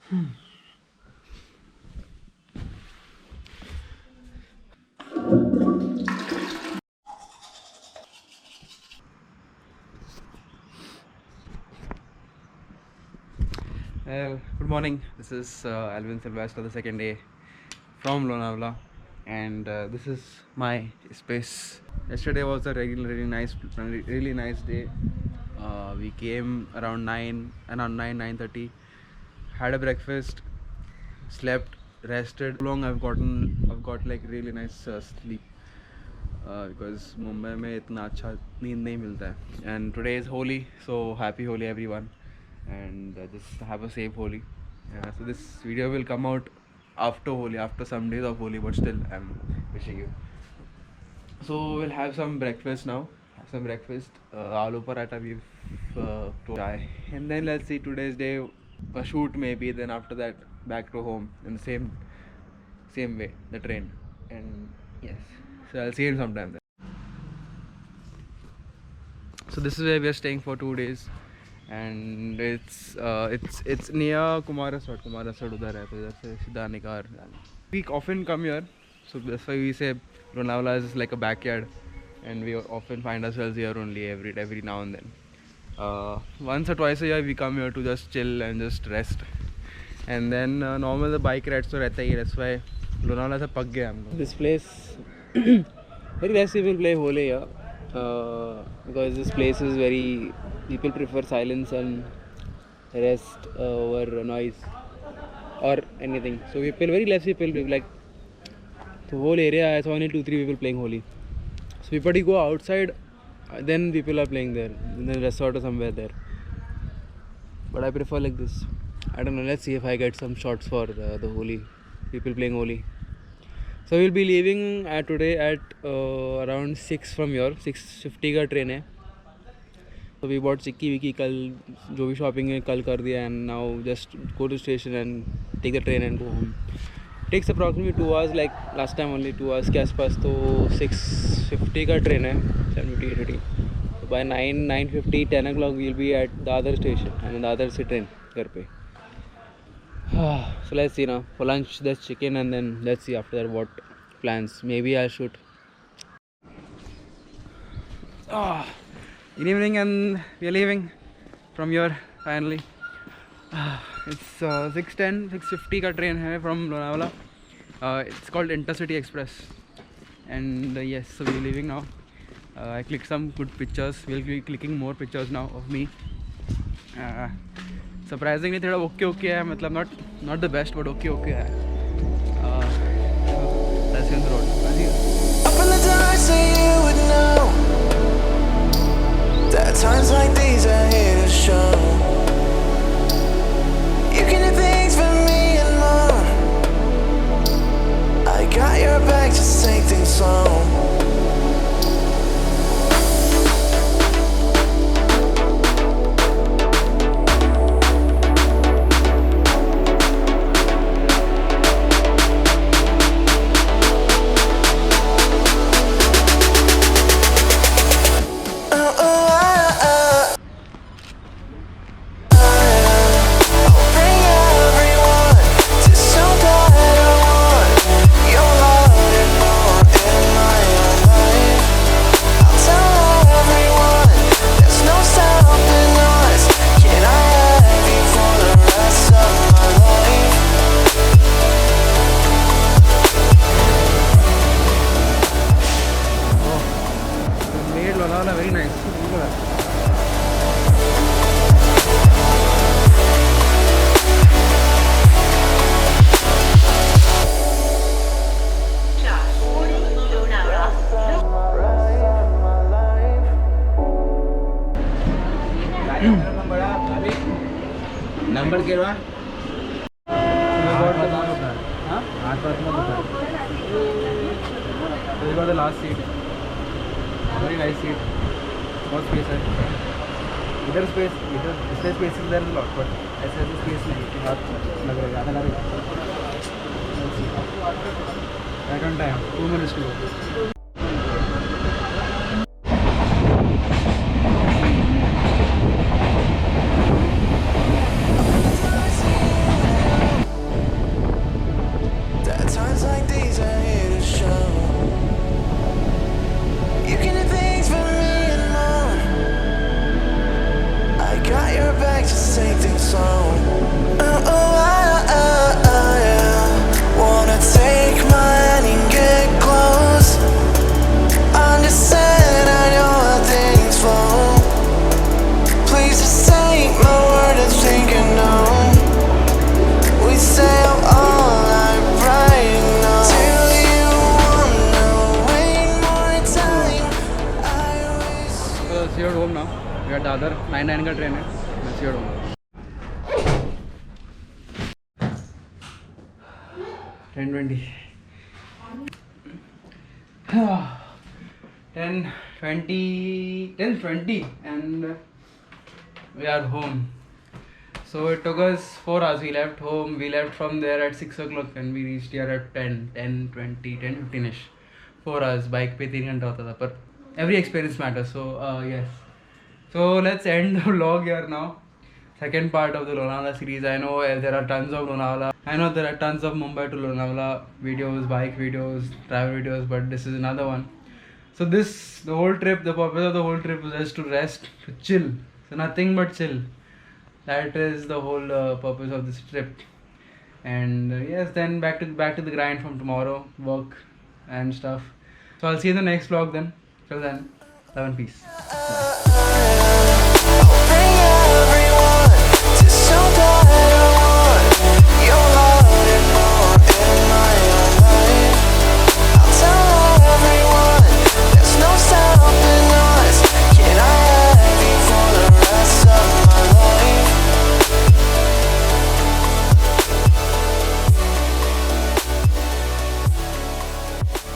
Well, good morning. This is Alvin Sylvester, the second day from Lonavala, and this is my space. Yesterday was a really nice day. We came around 9:30, had a breakfast, slept, rested. Long I've got like really nice sleep because Mumbai में इतना अच्छा नींद नहीं मिलता है. And today is Holi, so happy Holi everyone, and just have a safe Holi. So this video will come out after Holi, after some days of Holi, but still I'm wishing you. So we'll have some breakfast now. Aloo paratha with chai, and then let's see today's day, a shoot maybe. Then after that, back to home in the same way, the train. And yes, so I'll see you sometime then. So this is where we are staying for 2 days, and it's near Kumarasad udhar hai, to idhar se सीधा निकाल. We often come here, so that's why we say Lonavala is like a backyard, and we often find ourselves here only every now and then. Once or twice a year we come here to just chill and just rest, and then normal the bike rides तो रहता ही है. That's why Lonavala से पक गया हम लोग. This place very less people play Holi here, because this place is very, people prefer silence and rest over noise or anything. So very less people like the whole area. I saw only 2-3 people playing Holi. So people go outside, then people are playing there in the resort or somewhere there. But I prefer like this. I don't know. Let's see if I get some shots for the Holi, people playing Holi. So we'll be leaving today at around 6 from here. 6:50 का train है. So we bought चिक्की कल जो भी shopping है कल कर दिया, and now just go to station and take the train and go home. Takes approximately 2 hours, like last time only 2 hours के आसपास. तो 6:50 का train है, 7:50. So by 9:50, 10 o'clock we'll be at the other station and the other train घर पे. So let's see now. For lunch there's chicken, and then let's see after that what plans. Maybe I'll shoot. Good evening, and we are leaving from here finally. It's 6:50 का train है from Lonavala. It's called Intercity Express, and yes, so we're leaving now. I clicked some good pictures. We'll be clicking more pictures now of me. Surprisingly थोड़ा okay है, मतलब not the best, but okay है. That's in the road. Open the door so you would know that times like these are here to show. You can do things for me and more. I got your back, just take things slow. Very nice. Number केवा We got the last seat. Very nice seat. बहुत space है इधर. Space इधर lot, but ऐसे space नहीं कि हाथ लग रहा है ज़्यादा लग रहा है. Right on time. 2 minutes to go. slow. Yeah. Wanna take my hand and get close. Understand I know how things flow. Please just take my word and think you know. We stay up all night writing notes. Till you wanna wait more time. I wish. So see you at home now. We are the other 9:09 का train है. See you at home. 10:20. 10:20 and we are home. So it took us 4 hours. We left home. We left from there at 6 o'clock and we reached here at 10:20, 10:15ish. 4 hours. Bike पे 3 घंटा होता था पर every experience matters. So yes. So let's end the vlog here now. Second part of the Lonavala series. I know there are tons of Lonavala. I know there are tons of Mumbai to Lonavala videos, bike videos, travel videos, but this is another one. So the whole trip, the purpose of the whole trip was just to rest, to chill. So nothing but chill. That is the whole purpose of this trip. And yes, then back to the grind from tomorrow, work and stuff. So I'll see you in the next vlog then. Till then, love and peace. Bye.